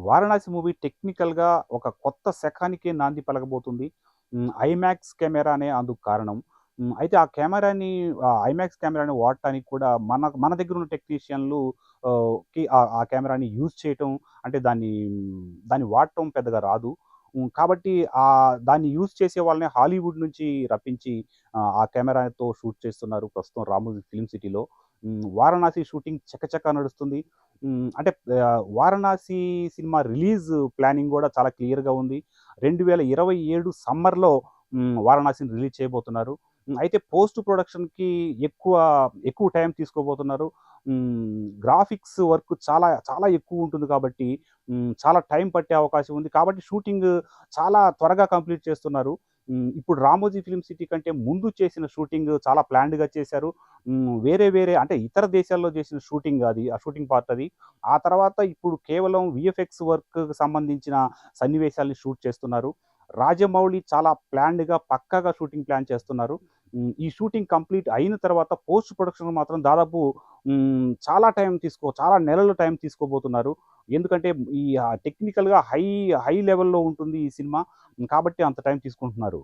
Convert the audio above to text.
Varanasi movie టెక్నికల్‌గా ఒక కొత్త శకానికే నాంది పలకబోతుంది. ఐమాక్స్ కెమెరా అనే అందుకు కారణం. అయితే ఆ కెమెరాని ఐమాక్స్ కెమెరాని వాడటానికి కూడా మన మన దగ్గరున్న టెక్నీషియన్‌లు ఆ కెమెరాని యూజ్ చేయటం అంటే దాన్ని వాడటం పెద్దగా రాదు. కాబట్టి దాన్ని యూజ్ చేసే వాళ్ళని హాలీవుడ్ నుంచి రప్పించి ఆ కెమెరాతో షూట్ చేస్తున్నారు ప్రస్తుతం 'రామోజీ ఫిల్మ్ సిటీలో'. వారణాసి షూటింగ్ చకచకా నడుస్తుంది. అంటే 'వారణాసి' సినిమా రిలీజ్ ప్లానింగ్ గూడా చాలా క్లియర్‌గా ఉంది. 2027 సమ్మర్‌లో 'వారణాసిని' రిలీజ్ చేయబోతున్నారు. అయితే పోస్ట్ ప్రొడక్షన్‌కి ఎక్కువ, ఎక్కువ టైం తీసుకోబోతున్నారు. గ్రాఫిక్స్ వర్క్ చాలా, చాలా ఎక్కువుంటుంది కాబట్టి చాలా టైం పట్టే అవకాశం ఉంది. కాబట్టి షూటింగ్ చాలా త్వరగా కంప్లీట్ చేస్తున్నారు. ఇప్పుడు 'రామోజీ ఫిల్మ్ సిటీ' కంటే ముందు చేసిన షూటింగ్ చాలా ప్లాన్డ్‌గా చేశారు. వేరే వేరే అంటే ఇతర దేశాల్లో చేసిన షూటింగ్ అది. ఆ షూటింగ్ పార్ట్ అది. ఆ తర్వాత ఇప్పుడు కేవలం వీఎఫ్ఎక్స్ వర్క్‌కి సంబంధించిన సన్నివేశాల్ని షూట్ చేస్తున్నారు. రాజమౌళి చాలా ప్లాన్డ్‌గా పక్కాగా షూటింగ్ ప్లాన్ చేస్తున్నారు. ఈ షూటింగ్ కంప్లీట్ అయిన తర్వాత పోస్ట్ ప్రొడక్షన్ మాత్రం దాదాపు చాలా చాలా నెలలు టైం తీసుకోబోతున్నారు. ఎందుకంటే టెక్నికల్‌గా హై లెవెల్‌లో ఉంటుంది ఈ సినిమా. కాబట్టి అంత టైం తీసుకుంటున్నారు.